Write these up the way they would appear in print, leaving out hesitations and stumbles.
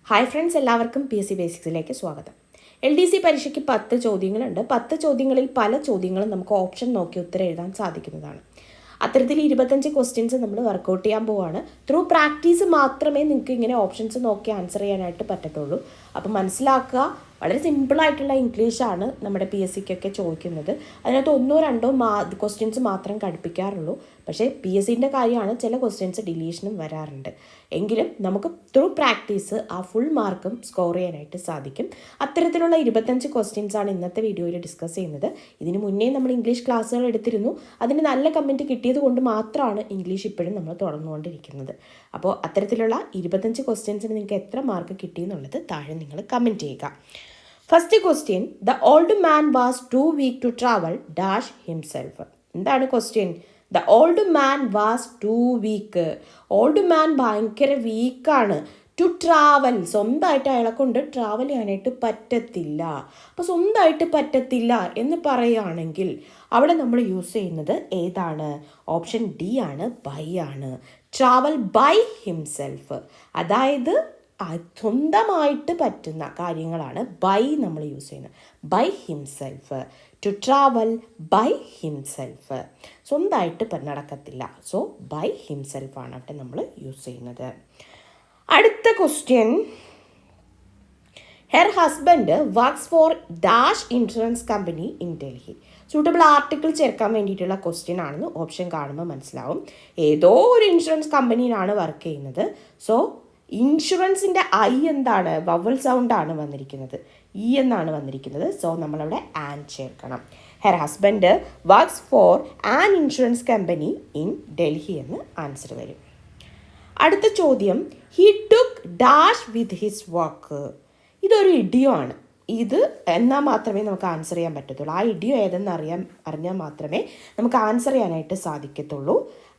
Hi friends, എല്ലാവർക്കും PSC ബേസിക്സിലേക്ക് സ്വാഗതം. LDC പരീക്ഷയ്ക്ക് 10 ചോദ്യങ്ങളുണ്ട്. 10 ചോദ്യങ്ങളിൽ പല ചോദ്യങ്ങളും നമുക്ക് ഓപ്ഷൻ നോക്കി ഉത്തരം എഴുതാൻ സാധിക്കുന്നതാണ്. അത്തരത്തിൽ 25 ക്വസ്റ്റ്യൻസ് നമ്മൾ വർക്കൗട്ട് ചെയ്യാൻ പോവുകയാണ്. ത്രൂ പ്രാക്ടീസ് മാത്രമേ നിങ്ങൾക്ക് ഇങ്ങനെ ഓപ്ഷൻസ് നോക്കി ആൻസർ ചെയ്യാനായിട്ട് പറ്റത്തുള്ളൂ. അപ്പം മനസ്സിലാക്കുക, വളരെ സിമ്പിളായിട്ടുള്ള ഇംഗ്ലീഷാണ് നമ്മുടെ PSCക്കൊക്കെ ചോദിക്കുന്നത്. അതിനകത്ത് 1-2 ക്വസ്റ്റ്യൻസ് മാത്രം ഘടിപ്പിക്കാറുള്ളൂ. പക്ഷേ PSCൻ്റെ കാര്യമാണ്, ചില ക്വസ്റ്റ്യൻസ് ഡിലീഷനും വരാറുണ്ട്. എങ്കിലും നമുക്ക് ത്രൂ പ്രാക്ടീസ് ആ ഫുൾ മാർക്കും സ്കോർ ചെയ്യാനായിട്ട് സാധിക്കും. അത്തരത്തിലുള്ള 25 ക്വസ്റ്റ്യൻസാണ് ഇന്നത്തെ വീഡിയോയിൽ ഡിസ്കസ് ചെയ്യുന്നത്. ഇതിന് മുന്നേ നമ്മൾ ഇംഗ്ലീഷ് ക്ലാസ്സുകൾ എടുത്തിരുന്നു. അതിന് നല്ല കമൻറ്റ് കിട്ടിയത് കൊണ്ട് മാത്രമാണ് ഇംഗ്ലീഷ് ഇപ്പോഴും നമ്മൾ തുടർന്നുകൊണ്ടിരിക്കുന്നത്. അപ്പോൾ അത്തരത്തിലുള്ള 25 ക്വസ്റ്റ്യൻസിന് നിങ്ങൾക്ക് എത്ര മാർക്ക് കിട്ടിയെന്നുള്ളത് താഴെ നിങ്ങൾ കമൻറ്റ് ചെയ്യുക. First question, the old man was too weak to travel dash himself. എന്താണ് question? The old man was too weak. Old man ഭയങ്കര വീക്കാണ്. ടു ട്രാവൽ, സ്വന്തമായിട്ട് അയാളെ കൊണ്ട് ട്രാവൽ ചെയ്യാനായിട്ട് പറ്റത്തില്ല. അപ്പോൾ സ്വന്തമായിട്ട് പറ്റത്തില്ല എന്ന് പറയുകയാണെങ്കിൽ അവിടെ നമ്മൾ യൂസ് ചെയ്യുന്നത് ഏതാണ്? ഓപ്ഷൻ ഡി ആണ്, ബൈ ആണ്. Travel by himself. അതായത് സ്വന്തമായിട്ട് പറ്റുന്ന കാര്യങ്ങളാണ് ബൈ നമ്മൾ യൂസ് ചെയ്യുന്നത്. By himself, to travel by himself. സ്വന്തമായിട്ട് നടക്കത്തില്ല. സോ ബൈ ഹിംസെൽഫാണ് അവിടെ നമ്മൾ യൂസ് ചെയ്യുന്നത്. അടുത്ത question, her husband works for dash insurance company in Delhi. Suitable article ചേർക്കാൻ വേണ്ടിയിട്ടുള്ള ക്വസ്റ്റ്യൻ ആണെന്ന് ഓപ്ഷൻ കാണുമ്പോൾ മനസ്സിലാവും. ഏതോ ഒരു ഇൻഷുറൻസ് കമ്പനിയിലാണ് വർക്ക് ചെയ്യുന്നത്. സോ ഇൻഷുറൻസിൻ്റെ ഐ എന്താണ്? വവൽ സൗണ്ടാണ് വന്നിരിക്കുന്നത്, ഇ എന്നാണ് വന്നിരിക്കുന്നത്. സോ നമ്മളവിടെ ആൻ ചേർക്കണം. Her husband works for an insurance company in Delhi എന്ന് ആൻസർ വരും. അടുത്ത ചോദ്യം, he took dash with his work. ഇതൊരു ഇഡിയോ ആണ്. ഇത് എന്നാൽ മാത്രമേ നമുക്ക് ആൻസർ ചെയ്യാൻ പറ്റത്തുള്ളൂ. ആ ഇഡിയോ ഏതെന്ന് അറിഞ്ഞാൽ മാത്രമേ നമുക്ക് ആൻസർ ചെയ്യാനായിട്ട് സാധിക്കത്തുള്ളൂ.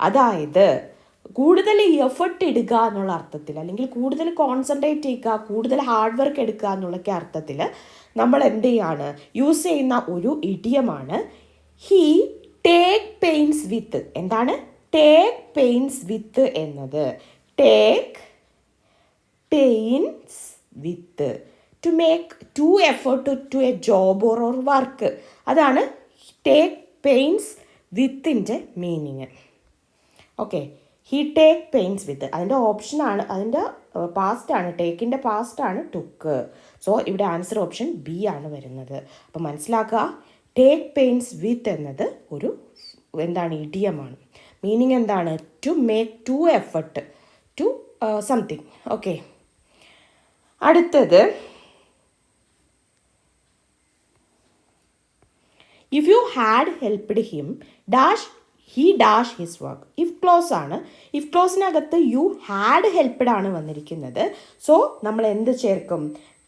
അതായത് കൂടുതൽ എഫർട്ട് എടുക്കുക എന്നുള്ള അർത്ഥത്തിൽ, അല്ലെങ്കിൽ കൂടുതൽ കോൺസെൻട്രേറ്റ് ചെയ്യുക, കൂടുതൽ ഹാർഡ് വർക്ക് എടുക്കുക എന്നുള്ളൊക്കെ അർത്ഥത്തിൽ നമ്മൾ എന്ത് ചെയ്യാണ് യൂസ് ചെയ്യുന്ന ഒരു ഇഡിയമാണ് ഹി ടേക്ക് പെയിൻസ് വിത്ത്. എന്താണ് ടേക്ക് പെയിൻസ് വിത്ത് എന്നത്? Take pains with, to make to effort to a job or work. അതാണ് ടേക്ക് പെയിൻസ് വിത്തിൻ്റെ meaning. Okay, he take pains with അതിൻ്റെ ഓപ്ഷനാണ്, അതിൻ്റെ പാസ്റ്റാണ്, ടേക്കിൻ്റെ പാസ്റ്റാണ് ടുക്ക്. സോ ഇവിടെ ആൻസർ ഓപ്ഷൻ ബി ആണ് വരുന്നത്. അപ്പോൾ മനസ്സിലാക്കുക, ടേക്ക് പെയിൻസ് വിത്ത് എന്നത് ഒരു എന്താണ് ഇഡിയമാണ്. മീനിങ് എന്താണ്? To make to effort to something. Okay, അടുത്തത്, if you had helped him dash he dash his work. If clause ആണ്. ഇഫ് ക്ലോസിനകത്ത് യു ഹാഡ് ഹെൽപ്ഡ് ആണ് വന്നിരിക്കുന്നത്. സോ നമ്മൾ എന്ത് ചേർക്കും?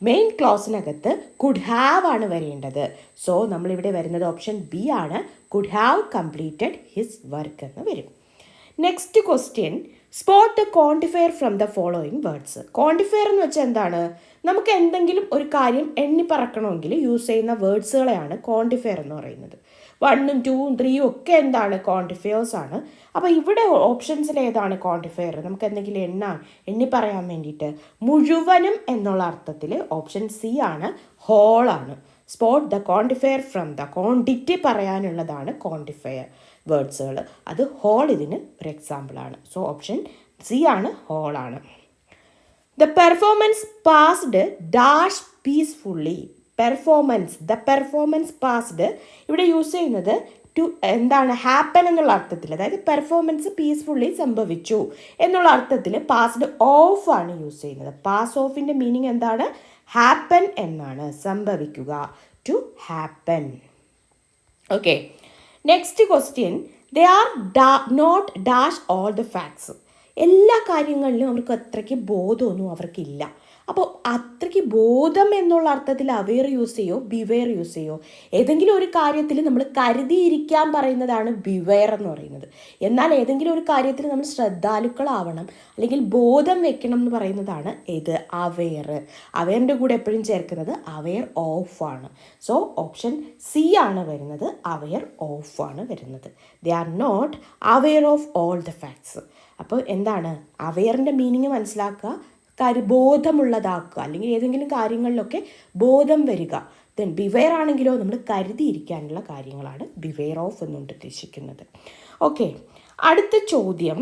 മെയിൻ ക്ലോസിനകത്ത് കുഡ് ഹാവ് ആണ് വരേണ്ടത്. സോ നമ്മളിവിടെ വരുന്നത് ഓപ്ഷൻ ബി ആണ്, could have completed his work എന്ന് വരും. Next question, spot the quantifier from the following words. Quantifier എന്ന് വെച്ചാൽ എന്താണ്? നമുക്ക് എന്തെങ്കിലും ഒരു കാര്യം എണ്ണി പറക്കണമെങ്കിൽ യൂസ് ചെയ്യുന്ന വേർഡ്സുകളെയാണ് ക്വാണ്ടിഫയർ എന്ന് പറയുന്നത്. 1, 2, 3 ഒക്കെ എന്താണ്? ക്വാണ്ടിഫയേഴ്സ് ആണ്. അപ്പോൾ ഇവിടെ ഓപ്ഷൻസിൽ ഏതാണ് ക്വാണ്ടിഫയർ? നമുക്ക് എന്തെങ്കിലും എണ്ണി പറയാൻ വേണ്ടിയിട്ട് മുഴുവനും എന്നുള്ള അർത്ഥത്തിൽ ഓപ്ഷൻ സി ആണ്, ഹോൾ ആണ്. Spot the quantifier from the, quantity പറയാനുള്ളതാണ് ക്വാണ്ടിഫയർ വേർഡ്സുകൾ. അത് ഹോൾ ഇതിന് ഒരു എക്സാമ്പിളാണ്. സോ ഓപ്ഷൻ സി ആണ്, ഹോൾ ആണ്. The performance passed dash peacefully. Performance, the performance passed ഇവിടെ യൂസ് ചെയ്യുന്നത് ടു എന്താണ്? ഹാപ്പൻ എന്നുള്ള അർത്ഥത്തിൽ, അതായത് പെർഫോമൻസ് പീസ്ഫുള്ളി സംഭവിച്ചു എന്നുള്ള അർത്ഥത്തിൽ പാസ്ഡ് ഓഫ് ആണ് യൂസ് ചെയ്യുന്നത്. പാസ് ഓഫിൻ്റെ മീനിങ് എന്താണ്? ഹാപ്പൻ എന്നാണ്, സംഭവിക്കുക, to happen. Okay, next question, they are not dash all the facts. എല്ലാ കാര്യങ്ങളിലും അവർക്ക് അത്രയ്ക്ക് ബോധമൊന്നും അവർക്കില്ല. അപ്പോൾ അത്രയ്ക്ക് ബോധം എന്നുള്ള അർത്ഥത്തിൽ അവെയർ യൂസ് ചെയ്യോ, ബിവെയർ യൂസ് ചെയ്യോ? ഏതെങ്കിലും ഒരു കാര്യത്തിൽ നമ്മൾ കരുതിയിരിക്കാൻ പറയുന്നതാണ് ബിവെയർ എന്ന് പറയുന്നത്. എന്നാൽ ഏതെങ്കിലും ഒരു കാര്യത്തിൽ നമ്മൾ ശ്രദ്ധാലുക്കളാവണം, അല്ലെങ്കിൽ ബോധം വെക്കണം എന്ന് പറയുന്നതാണ് ഏത്? അവെയർ. അവെയറിൻ്റെ കൂടെ എപ്പോഴും ചേർക്കുന്നത് അവെയർ ഓഫ് ആണ്. സോ ഓപ്ഷൻ സി ആണ് വരുന്നത്, അവെയർ ഓഫ് ആണ് വരുന്നത്. They are not aware of all the facts. അപ്പോൾ എന്താണ് അവെയറിൻ്റെ മീനിങ് മനസ്സിലാക്കുക, ബോധമുള്ളതാക്കുക, അല്ലെങ്കിൽ ഏതെങ്കിലും കാര്യങ്ങളിലൊക്കെ ബോധം വരിക. ദെൻ ബിവെയർ ആണെങ്കിലോ നമ്മൾ കരുതിയിരിക്കാനുള്ള കാര്യങ്ങളാണ് ബിവെയർ ഓഫ് എന്നുകൊണ്ട് ഉദ്ദേശിക്കുന്നത്. ഓക്കെ, അടുത്ത ചോദ്യം,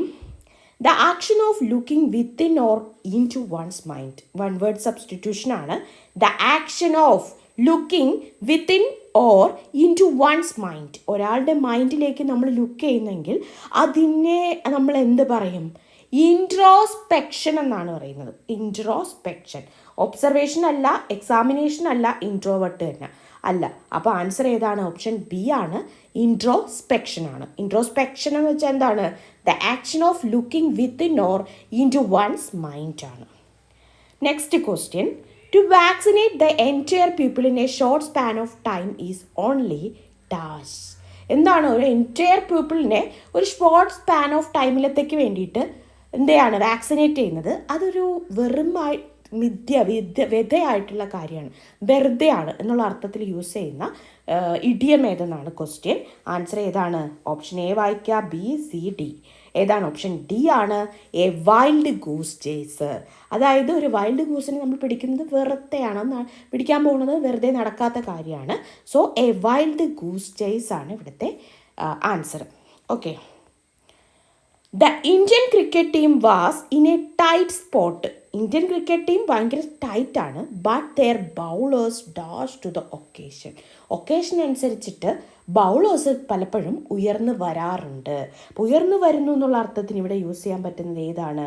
the action of looking within or into one's mind. One word substitution ആണ്. The action of looking within or into one's mind. ഒരാളുടെ മൈൻഡിലേക്ക് നമ്മൾ ലുക്ക് ചെയ്യുന്നെങ്കിൽ അതിനെ നമ്മൾ എന്ത് പറയും? ഇൻട്രോസ്പെക്ഷൻ എന്നാണ് പറയുന്നത്. ഇൻട്രോസ്പെക്ഷൻ. ഒബ്സർവേഷൻ അല്ല, എക്സാമിനേഷൻ അല്ല, ഇൻട്രോവേർട്ട് തന്നെ അല്ല. അപ്പോൾ ആൻസർ ഏതാണ്? ഓപ്ഷൻ ബി ആണ്, ഇൻട്രോസ്പെക്ഷൻ ആണ്. ഇൻട്രോസ്പെക്ഷൻ എന്ന് വെച്ചാൽ എന്താണ്? The action of looking within or into one's mind ആണ്. Next question, to vaccinate the entire people in a short span of time is only dash. എന്താണ്? ഒരു entire പീപ്പിളിനെ ഒരു short span of ടൈമിലത്തേക്ക് വേണ്ടിയിട്ട് എന്തെയാണ് vaccinate ചെയ്യുന്നത്? അതൊരു വെറുമായി വ്യതയായിട്ടുള്ള കാര്യമാണ്, വെറുതെയാണ് എന്നുള്ള അർത്ഥത്തിൽ യൂസ് ചെയ്യുന്ന ഇഡിയം ഏതെന്നാണ് ക്വസ്റ്റ്യൻ. ആൻസർ ഏതാണ്? ഓപ്ഷൻ എ വായിക്കുക, ബി, സി, ഡി. ഏതാണ്? ഓപ്ഷൻ ഡി ആണ്, എ വൈൽഡ് ഗൂസ് ചേസ്. അതായത് ഒരു വൈൽഡ് ഗൂസിനെ നമ്മൾ പിടിക്കുന്നത് വെറുതെയാണ്, പിടിക്കാൻ പോകുന്നത് വെറുതെ നടക്കാത്ത കാര്യമാണ്. So a wild goose chase ആണ് ഇവിടുത്തെ answer. Okay, the Indian cricket team was in a tight spot. Indian cricket team ഭയങ്കര ടൈറ്റാണ്. But their bowlers dash to the occasion. Occasion അനുസരിച്ചിട്ട് ബൗളേഴ്സ് പലപ്പോഴും ഉയർന്നു വരാറുണ്ട്. അപ്പോൾ ഉയർന്നു വരുന്നു എന്നുള്ള അർത്ഥത്തിന് ഇവിടെ യൂസ് ചെയ്യാൻ പറ്റുന്നത് ഏതാണ്?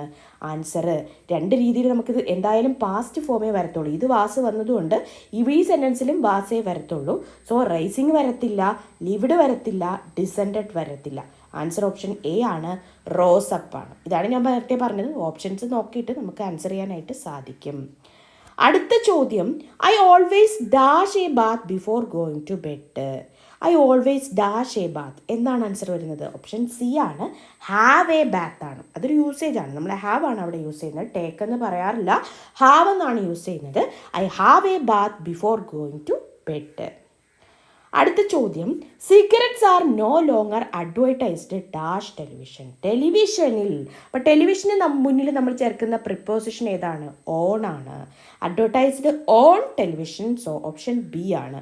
ആൻസർ രണ്ട് രീതിയിൽ നമുക്കിത് എന്തായാലും പാസ്റ്റ് ഫോമേ വരത്തുള്ളൂ. ഇത് വാസ് വന്നതുകൊണ്ട് ഈ സെൻറ്റൻസിലും വാസേ വരത്തുള്ളൂ. സോ റൈസിങ് വരത്തില്ല, ലിവ്ഡ് വരത്തില്ല, ഡിസെൻഡഡ് വരത്തില്ല. ആൻസർ ഓപ്ഷൻ എ ആണ്, റോസപ്പ് ആണ്. ഇതാണ് ഞാൻ നേരത്തെ പറഞ്ഞത്. ഓപ്ഷൻസ് നോക്കിയിട്ട് നമുക്ക് ആൻസർ ചെയ്യാനായിട്ട് സാധിക്കും. അടുത്ത ചോദ്യം, I always dash a bath before going to bed. I always dash a bath. എന്താണ് ആൻസർ വരുന്നത്? ഓപ്ഷൻ സി ആണ്, ഹാവ് എ ബാത്ത് ആണ്. അതൊരു യൂസേജ് ആണ്. നമ്മൾ ഹാവ് ആണ് അവിടെ യൂസ് ചെയ്യുന്നത്, ടേക്ക് എന്ന് പറയാറില്ല, ഹാവ് എന്നാണ് യൂസ് ചെയ്യുന്നത്. I have a bath before going to bed. അടുത്ത ചോദ്യം, cigarettes are no longer advertised dash television. ടെലിവിഷനിൽ. അപ്പോൾ ടെലിവിഷന് മുന്നിൽ നമ്മൾ ചേർക്കുന്ന പ്രിപ്പോസിഷൻ ഏതാണ്? ഓൺ ആണ്. Advertised on television. So option B ആണ്.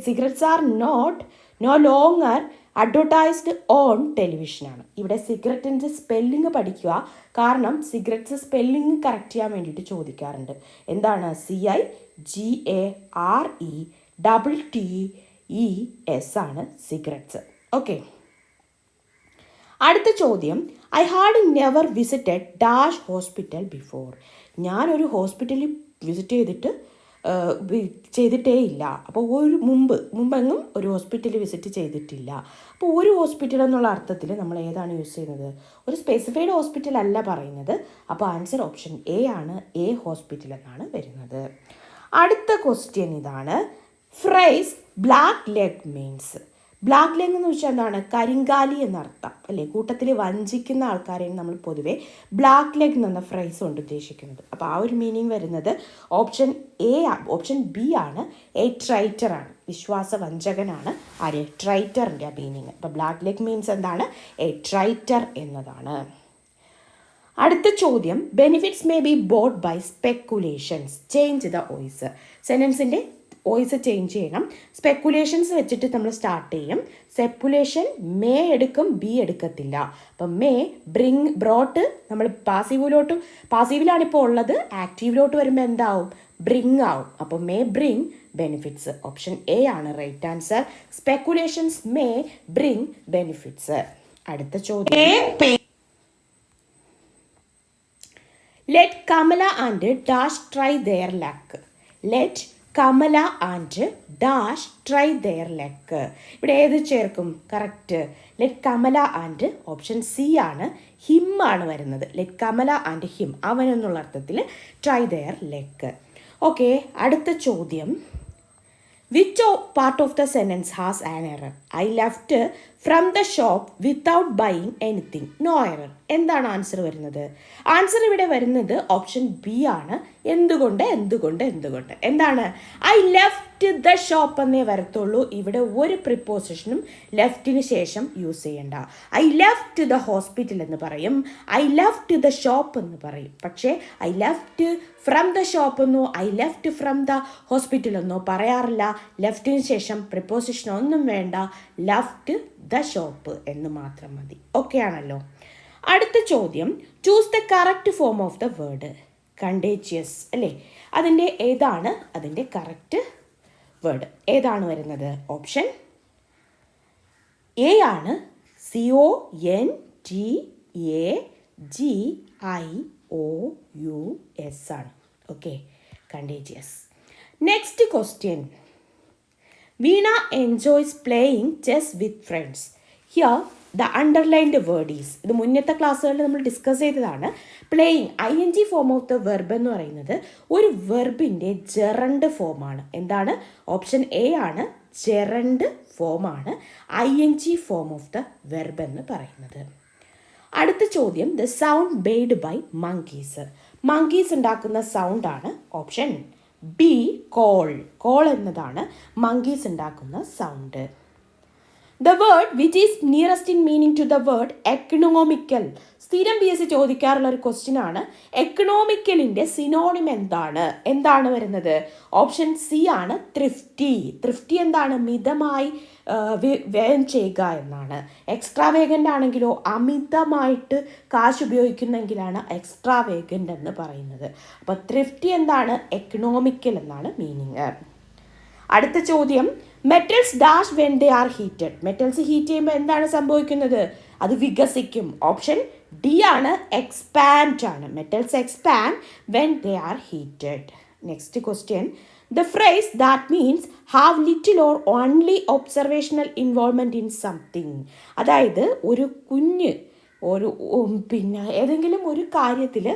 Cigarettes are no longer advertised on television ആണ്. ഇവിടെ സിഗരറ്റിൻ്റെ സ്പെല്ലിങ് പഠിക്കുക. കാരണം സിഗരറ്റ്സ് സ്പെല്ലിങ് കറക്റ്റ് ചെയ്യാൻ വേണ്ടിയിട്ട് ചോദിക്കാറുണ്ട്. എന്താണ്? CIGARETTES ആണ് സിഗരറ്റ്സ്. ഓക്കെ, അടുത്ത ചോദ്യം, I had never visited dash hospital before. ഞാനൊരു ഹോസ്പിറ്റലിൽ വിസിറ്റ് ചെയ്തിട്ടേ ഇല്ല. അപ്പോൾ മുമ്പെങ്ങും ഒരു ഹോസ്പിറ്റലിൽ വിസിറ്റ് ചെയ്തിട്ടില്ല. അപ്പോൾ ഒരു ഹോസ്പിറ്റൽ എന്നുള്ള അർത്ഥത്തിൽ നമ്മൾ ഏതാണ് യൂസ് ചെയ്യുന്നത്? ഒരു സ്പെസിഫൈഡ് ഹോസ്പിറ്റൽ അല്ല പറയുന്നത്. അപ്പോൾ ആൻസർ ഓപ്ഷൻ എ ആണ്, എ ഹോസ്പിറ്റൽ എന്നാണ് വരുന്നത്. അടുത്ത ക്വസ്റ്റ്യൻ ഇതാണ്, phrase black leg means. Black leg എന്ന് വെച്ചാൽ എന്താണ്? കരിങ്കാലി എന്നർത്ഥം അല്ലേ? കൂട്ടത്തിൽ വഞ്ചിക്കുന്ന ആൾക്കാരെയാണ് നമ്മൾ പൊതുവെ ബ്ലാക്ക് ലെഗ് എന്ന ഫ്രേസ് കൊണ്ട് ഉദ്ദേശിക്കുന്നത്. അപ്പോൾ ആ ഒരു മീനിങ് വരുന്നത് ഓപ്ഷൻ ബി ആണ്, എ ട്രൈറ്റർ ആണ്. വിശ്വാസവഞ്ചകനാണ് ആര്? ട്രൈറ്ററിൻ്റെ ആ മീനിങ്. അപ്പോൾ ബ്ലാക്ക് ലെഗ് മീൻസ് എന്താണ്? എ ട്രൈറ്റർ എന്നതാണ്. അടുത്ത ചോദ്യം, benefits may be bought by speculations. Change the voice. സെൻറ്റൻസിൻ്റെ വോയിസ് ചേഞ്ച് ചെയ്യണം. സ്പെക്കുലേഷൻസ് വെച്ചിട്ട് നമ്മൾ സ്റ്റാർട്ട് ചെയ്യും. സ്പെക്കുലേഷൻ മേ എടുക്കും, ബി എടുക്കത്തില്ല. അപ്പം മേ, ബ്രോട്ട് നമ്മൾ പാസീവിലാണ് ഇപ്പോൾ ഉള്ളത്. ആക്റ്റീവിലോട്ട് വരുമ്പോൾ എന്താവും? ബ്രിങ് ആവും. അപ്പോൾ may bring benefits. Option A ആണ് right answer. Speculations may bring benefits. അടുത്ത ചോദ്യം, let Kamala and dash try their luck. Let Kamala and dash try their luck. ഇവിടെ ഏത് ചേർക്കും? Correct, let Kamala and option C ആണ്, ഹിം ആണ് വരുന്നത്. ലെറ്റ് കമല ആൻഡ് ഹിം, അവൻ എന്നുള്ള അർത്ഥത്തിൽ ട്രൈ ദെയർ ലക്ക്. ഓക്കെ, അടുത്ത ചോദ്യം, which part of the sentence has an error? I left from the shop without buying anything. No error. എന്താണ് answer വരുന്നത്? ആൻസർ ഇവിടെ വരുന്നത് ഓപ്ഷൻ ബി ആണ്. എന്തുകൊണ്ട്? എന്താണ്? ഐ ലെഫ്റ്റ് ദ ഷോപ്പ് എന്നേ വരത്തുള്ളൂ. ഇവിടെ ഒരു പ്രിപ്പോസിഷനും ലെഫ്റ്റിന് ശേഷം യൂസ് ചെയ്യണ്ട. ഐ ലെഫ്റ്റ് ദ ഹോസ്പിറ്റൽ എന്ന് പറയും, ഐ ലെഫ്റ്റ് ദ ഷോപ്പ് എന്ന് പറയും. പക്ഷേ I left from the shop എന്നോ I left from the hospital എന്നോ പറയാറില്ല. ലെഫ്റ്റിന് ശേഷം പ്രിപ്പോസിഷൻ ഒന്നും വേണ്ട, ലെഫ്റ്റ് ദ ഷോപ്പ് എന്ന് മാത്രം മതി. ഓക്കെ ആണല്ലോ. അടുത്ത ചോദ്യം, choose the correct form of the word. Contagious അല്ലേ? അതിൻ്റെ കറക്റ്റ് വേർഡ് ഏതാണ് വരുന്നത്? ഓപ്ഷൻ എ ആണ്. CONTAGIOUS ആണ്. Okay, contagious. Next question, Veena enjoys playing chess with friends. Here the underlined word is. ഇത് മുന്നത്തെ ക്ലാസ്സുകളിൽ നമ്മൾ ഡിസ്കസ് ചെയ്തതാണ്. Playing ING form of the verb എന്ന് പറയുന്നത് ഒരു വെർബിൻ്റെ ജെറണ്ട് ഫോമാണ്. എന്താണ്? ഓപ്ഷൻ എ ആണ്, ജെറണ്ട് ഫോമാണ് ING form of the verb എന്ന് പറയുന്നത്. അടുത്ത ചോദ്യം, the sound made by monkeys. Monkeys ഉണ്ടാക്കുന്ന സൗണ്ടാണ് ഓപ്ഷൻ ബി, കോൾ. കോൾ എന്നതാണ് മങ്കീസ് ഉണ്ടാക്കുന്ന sound. The word which is nearest in meaning to the word economical. സ്ഥിരം PSC ചോദിക്കാറുള്ള ഒരു ക്വസ്റ്റ്യൻ ആണ്. എക്കണോമിക്കലിൻ്റെ സിനോണിം എന്താണ് വരുന്നത്? ഓപ്ഷൻ സി ആണ്, ത്രിഫ്റ്റി. ത്രിഫ്റ്റി എന്താണ്? മിതമായി വ്യയം ചെയ്യുക എന്നാണ്. എക്സ്ട്രാ വേഗൻ്റ് ആണെങ്കിലോ അമിതമായിട്ട് കാശ് ഉപയോഗിക്കുന്നെങ്കിലാണ് എക്സ്ട്രാ വേഗൻ്റ് എന്ന് പറയുന്നത്. അപ്പോൾ ത്രിഫ്റ്റി എന്താണ്? എക്കണോമിക്കൽ എന്നാണ് മീനിങ്. അടുത്ത ചോദ്യം, metals dash when they are heated. Metals heat ചെയ്യുമ്പോൾ എന്താണ് സംഭവിക്കുന്നത്? അത് വികസിക്കും. ഓപ്ഷൻ ഡി ആണ്, എക്സ്പാൻഡ് ആണ്. Metals expand when they are heated. Next question, the phrase that means have little or only observational involvement in something. അതായത് ഒരു കുഞ്ഞ് ഏതെങ്കിലും ഒരു കാര്യത്തിൽ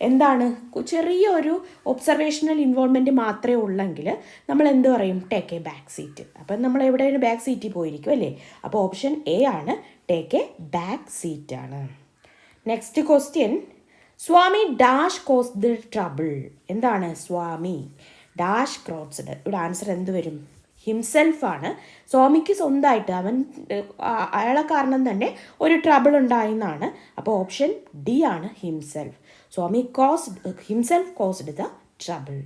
എന്താണ് ചെറിയൊരു ഒബ്സർവേഷണൽ ഇൻവോൾവ്മെൻറ്റ് മാത്രമേ ഉള്ളെങ്കിൽ നമ്മൾ എന്ത് പറയും? Take A back seat. അപ്പം നമ്മൾ എവിടെയാണ് ബാക്ക് സീറ്റിൽ പോയിരിക്കും അല്ലേ? അപ്പോൾ ഓപ്ഷൻ എ ആണ്, ടേക്ക് എ ബാക്ക് സീറ്റ് ആണ്. Next question, Swami dash cause the trouble. എന്താണ്? സ്വാമി ഡാഷ് ക്രോസ്ഡ്. ഇവിടെ ആൻസർ എന്ത് വരും? ഹിംസെൽഫ് ആണ്. സ്വാമിക്ക് സ്വന്തമായിട്ട് അയാളെ കാരണം തന്നെ ഒരു ട്രബിൾ ഉണ്ടായെന്നാണ്. അപ്പോൾ ഓപ്ഷൻ ഡി ആണ്, himself. Swami himself caused the trouble.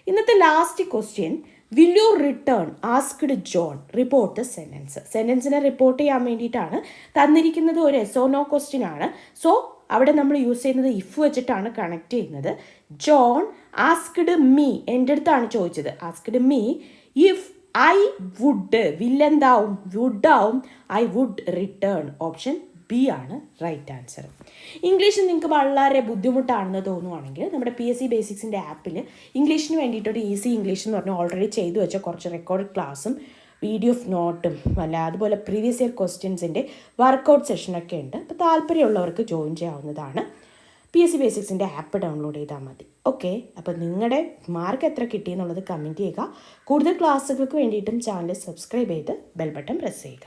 ഇന്നത്തെ last question, will you return asked John report the sentence. സെൻറ്റൻസിനെ റിപ്പോർട്ട് ചെയ്യാൻ വേണ്ടിയിട്ടാണ് തന്നിരിക്കുന്നത്. ഒരു എസ് ഓ നോ ക്വസ്റ്റ്യൻ ആണ്. സോ അവിടെ നമ്മൾ യൂസ് ചെയ്യുന്നത് ഇഫ് വെച്ചിട്ടാണ് കണക്ട് ചെയ്യുന്നത്. ജോൺ ആസ്ക്ഡ് മീ, എൻ്റെ അടുത്താണ് ചോദിച്ചത്. Asked me if I would, വില്ലെന്താവും? വുഡാവും. I would return. Option B ആണ് റൈറ്റ് ആൻസർ. ഇംഗ്ലീഷ് നിങ്ങൾക്ക് വളരെ ബുദ്ധിമുട്ടാണെന്ന് തോന്നുവാണെങ്കിൽ നമ്മുടെ PSC ബേസിക്സിൻ്റെ ആപ്പിൽ ഇംഗ്ലീഷിന് വേണ്ടിയിട്ടൊരു ഈസി ഇംഗ്ലീഷ് എന്ന് പറഞ്ഞാൽ ഓൾറെഡി ചെയ്തു വെച്ച കുറച്ച് റെക്കോർഡ് ക്ലാസ്സും PDF നോട്ടും അതുപോലെ പ്രീവിയസ് ഇയർ ക്വസ്റ്റ്യൻസിൻ്റെ വർക്കൗട്ട് സെഷനൊക്കെ ഉണ്ട്. അപ്പോൾ താല്പര്യമുള്ളവർക്ക് ജോയിൻ ചെയ്യാവുന്നതാണ്. PSC ബേസിക്സിൻ്റെ ആപ്പ് ഡൗൺലോഡ് ചെയ്താൽ മതി. ഓക്കെ, അപ്പോൾ നിങ്ങളുടെ മാർക്ക് എത്ര കിട്ടിയെന്നുള്ളത് കമൻറ്റ് ചെയ്യുക. കൂടുതൽ ക്ലാസ്സുകൾക്ക് വേണ്ടിയിട്ടും ചാനൽ സബ്സ്ക്രൈബ് ചെയ്ത് ബെൽ ബട്ടൺ പ്രസ് ചെയ്യുക.